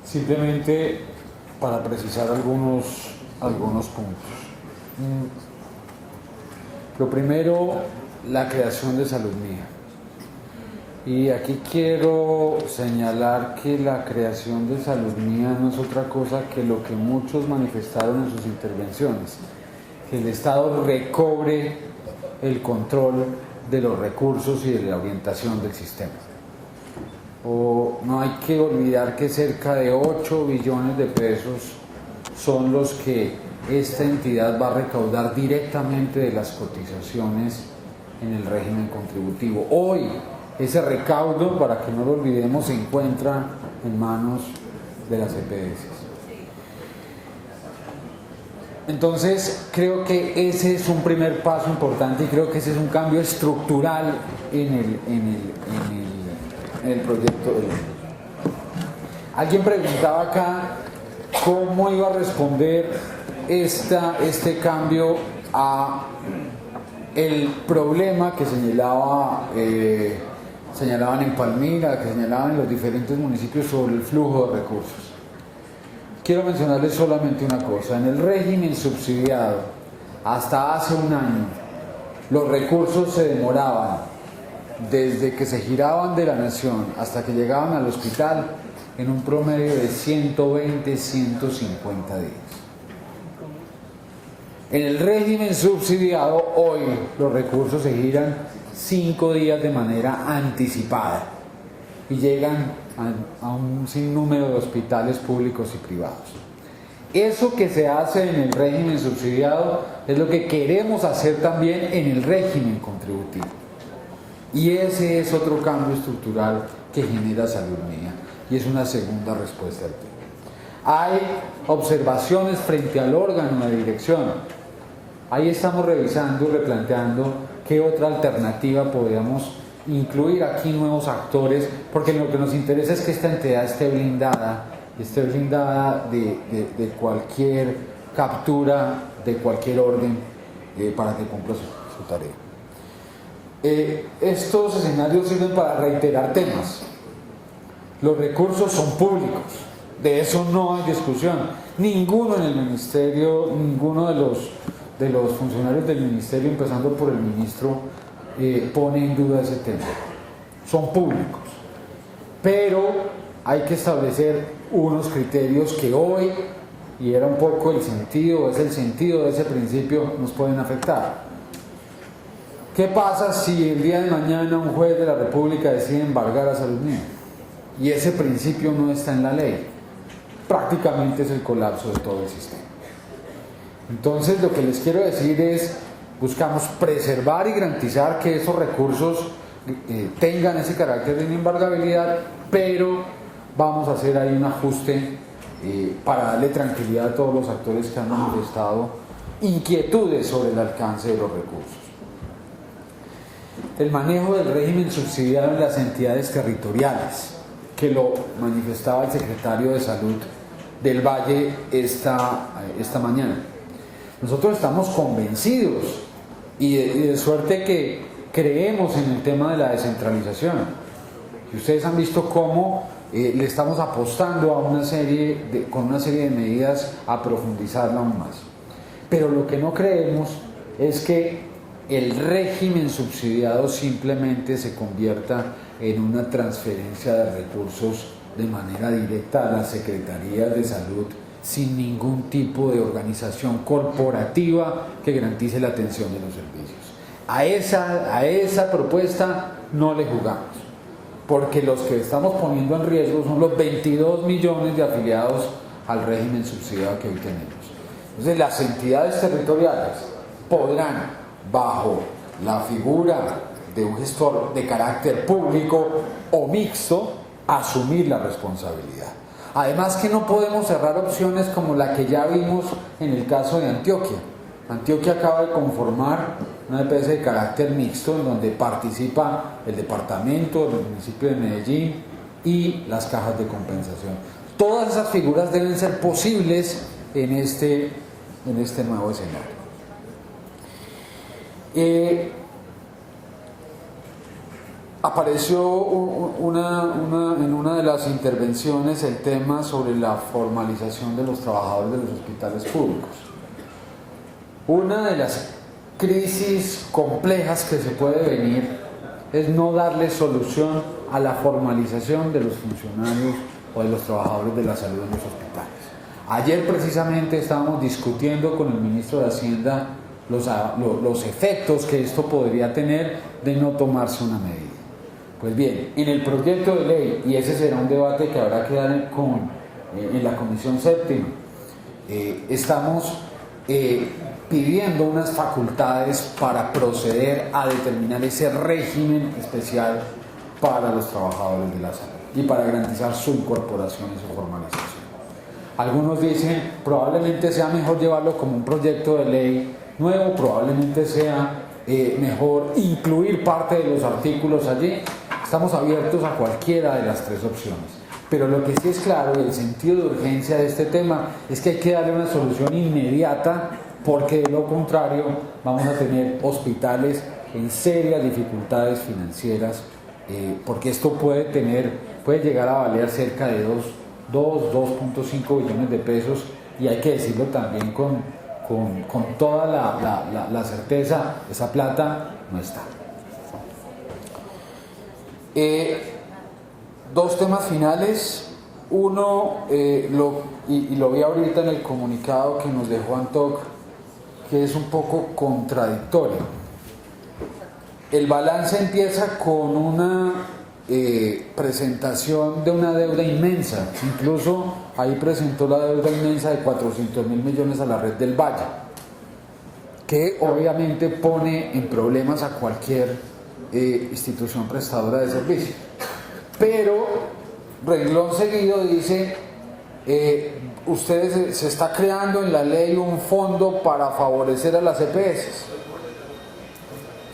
Simplemente para precisar algunos puntos. Lo primero, la creación de Salud Mía. Y aquí quiero señalar que la creación de Salud Mía no es otra cosa que lo que muchos manifestaron en sus intervenciones, que el Estado recobre el control de los recursos y de la orientación del sistema. No hay que olvidar que cerca de 8 billones de pesos son los que esta entidad va a recaudar directamente de las cotizaciones en el régimen contributivo. Hoy ese recaudo, para que no lo olvidemos, se encuentra en manos de las EPS. Entonces creo que ese es un primer paso importante y creo que ese es un cambio estructural en el proyecto de ley. Alguien preguntaba acá cómo iba a responder este cambio a el problema que señalaban en Palmira, que señalaban en los diferentes municipios sobre el flujo de recursos. Quiero mencionarles solamente una cosa. En el régimen subsidiado, hasta hace un año, los recursos se demoraban desde que se giraban de la nación hasta que llegaban al hospital en un promedio de 120, 150 días. En el régimen subsidiado, hoy los recursos se giran 5 días de manera anticipada y llegan a un sinnúmero de hospitales públicos y privados. Eso que se hace en el régimen subsidiado es lo que queremos hacer también en el régimen contributivo. Y ese es otro cambio estructural que genera Salud Mía y es una segunda respuesta al tema. Hay observaciones frente al órgano de dirección. Ahí estamos revisando y replanteando qué otra alternativa podríamos incluir aquí, nuevos actores, porque lo que nos interesa es que esta entidad esté blindada de cualquier captura, de cualquier orden, para que cumpla su tarea. Estos escenarios sirven para reiterar temas. Los recursos son públicos, de eso no hay discusión. Ninguno en el ministerio, ninguno de los funcionarios del ministerio, empezando por el ministro, pone en duda ese tema. Son públicos, pero hay que establecer unos criterios que hoy, y era un poco es el sentido de ese principio, nos pueden afectar. ¿Qué pasa si el día de mañana un juez de la República decide embargar a Salud Mía y ese principio no está en la ley? Prácticamente es el colapso de todo el sistema. Entonces, lo que les quiero decir es, buscamos preservar y garantizar que esos recursos tengan ese carácter de inembargabilidad, pero vamos a hacer ahí un ajuste para darle tranquilidad a todos los actores que han manifestado inquietudes sobre el alcance de los recursos. El manejo del régimen subsidiado en las entidades territoriales, que lo manifestaba el secretario de Salud del Valle esta mañana. Nosotros estamos convencidos y de suerte que creemos en el tema de la descentralización. Y ustedes han visto cómo le estamos apostando a con una serie de medidas a profundizarla aún más. Pero lo que no creemos es que el régimen subsidiado simplemente se convierta en una transferencia de recursos de manera directa a las secretarías de salud sin ningún tipo de organización corporativa que garantice la atención de los servicios. A esa propuesta no le jugamos, porque los que estamos poniendo en riesgo son los 22 millones de afiliados al régimen subsidiado que hoy tenemos. Entonces, las entidades territoriales podrán, bajo la figura de un gestor de carácter público o mixto, asumir la responsabilidad. Además que no podemos cerrar opciones como la que ya vimos en el caso de Antioquia. Antioquia acaba de conformar una EPS de carácter mixto en donde participa el departamento, el municipio de Medellín y las cajas de compensación. Todas esas figuras deben ser posibles en este nuevo escenario. Apareció en una de las intervenciones el tema sobre la formalización de los trabajadores de los hospitales públicos. Una de las crisis complejas que se puede venir es no darle solución a la formalización de los funcionarios o de los trabajadores de la salud en los hospitales. Ayer precisamente estábamos discutiendo con el ministro de Hacienda los efectos que esto podría tener de no tomarse una medida. Pues bien, en el proyecto de ley, y ese será un debate que habrá que dar en la Comisión Séptima, estamos pidiendo unas facultades para proceder a determinar ese régimen especial para los trabajadores de la salud y para garantizar su incorporación y su formalización. Algunos dicen probablemente sea mejor llevarlo como un proyecto de ley nuevo, probablemente sea mejor incluir parte de los artículos allí. Estamos abiertos a cualquiera de las tres opciones, pero lo que sí es claro, el sentido de urgencia de este tema es que hay que darle una solución inmediata, porque de lo contrario vamos a tener hospitales en serias dificultades financieras, porque esto puede llegar a valer cerca de 2.5 billones de pesos, y hay que decirlo también con toda la certeza, esa plata no está. Dos temas finales. Uno, lo vi ahorita en el comunicado que nos dejó Antoc, que es un poco contradictorio. El balance empieza con una presentación de una deuda inmensa, incluso ahí presentó la deuda inmensa de 400.000 millones a la Red del Valle, que obviamente pone en problemas a cualquier institución prestadora de servicios. Pero renglón seguido dice, se está creando en la ley un fondo para favorecer a las EPS.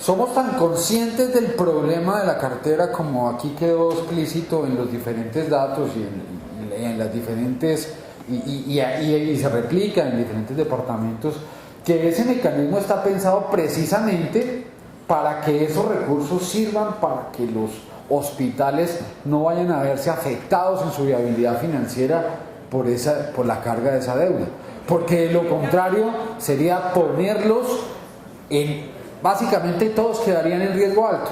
Somos tan conscientes del problema de la cartera, como aquí quedó explícito en los diferentes datos y en las diferentes y se replica en diferentes departamentos, que ese mecanismo está pensado precisamente para que esos recursos sirvan para que los hospitales no vayan a verse afectados en su viabilidad financiera por la carga de esa deuda, porque de lo contrario sería ponerlos básicamente todos quedarían en riesgo alto,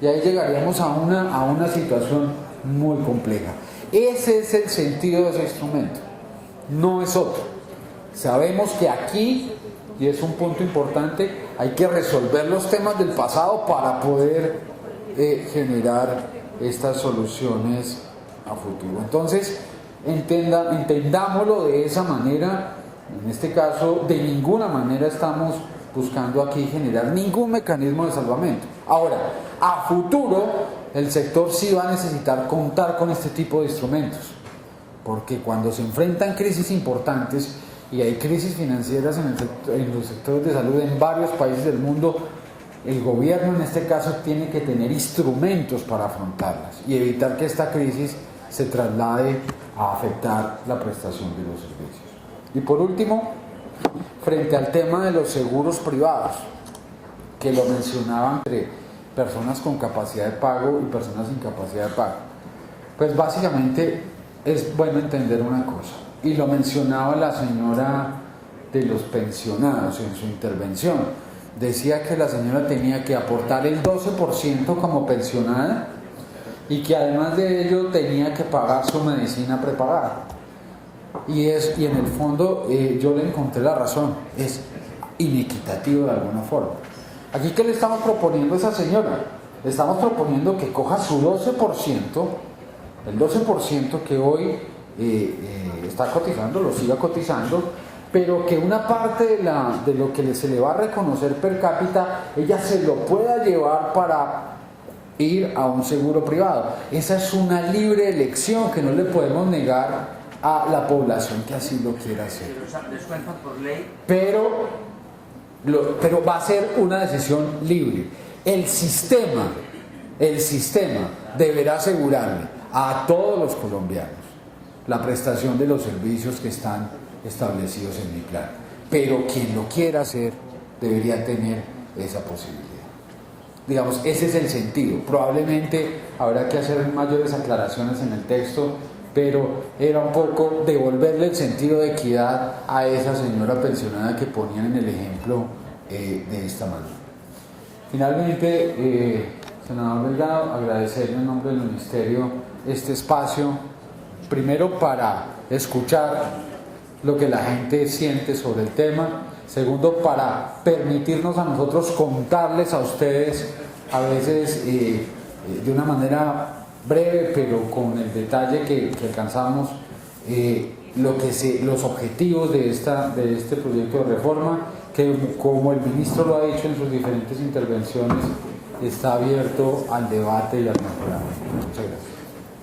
y ahí llegaríamos a una situación muy compleja. Ese es el sentido de ese instrumento, no es otro. Sabemos que aquí, y es un punto importante, hay que resolver los temas del pasado para poder generar estas soluciones a futuro. Entonces, entendámoslo de esa manera. En este caso, de ninguna manera estamos buscando aquí generar ningún mecanismo de salvamento. Ahora, a futuro, el sector sí va a necesitar contar con este tipo de instrumentos, porque cuando se enfrentan crisis importantes, y hay crisis financieras en los sectores de salud en varios países del mundo, el gobierno en este caso tiene que tener instrumentos para afrontarlas y evitar que esta crisis se traslade a afectar la prestación de los servicios. Y por último, frente al tema de los seguros privados, que lo mencionaban entre personas con capacidad de pago y personas sin capacidad de pago, pues básicamente es bueno entender una cosa, y lo mencionaba la señora de los pensionados en su intervención. Decía que la señora tenía que aportar el 12% como pensionada, y que además de ello tenía que pagar su medicina prepagada. Y en el fondo yo le encontré la razón, es inequitativo de alguna forma. Aquí, ¿qué le estamos proponiendo a esa señora? Le estamos proponiendo que coja su 12%, el 12% que hoy está cotizando, lo siga cotizando, pero que una parte de lo que se le va a reconocer per cápita, ella se lo pueda llevar para ir a un seguro privado. Esa es una libre elección que no le podemos negar a la población que así lo quiera hacer. Descuentan por ley. Pero va a ser una decisión libre. El sistema deberá asegurarle a todos los colombianos la prestación de los servicios que están establecidos en mi plan. Pero quien lo quiera hacer debería tener esa posibilidad. digamos, ese es el sentido. Probablemente habrá que hacer mayores aclaraciones en el texto, pero era un poco devolverle el sentido de equidad a esa señora pensionada que ponían en el ejemplo de esta manera. Finalmente, senador Delgado, agradecerle en nombre del Ministerio este espacio, primero para escuchar lo que la gente siente sobre el tema, segundo para permitirnos a nosotros contarles a ustedes, a veces de una manera breve, pero con el detalle que alcanzamos, los objetivos de este proyecto de reforma, que como el ministro lo ha dicho en sus diferentes intervenciones, está abierto al debate y al mejoramiento. Muchas gracias.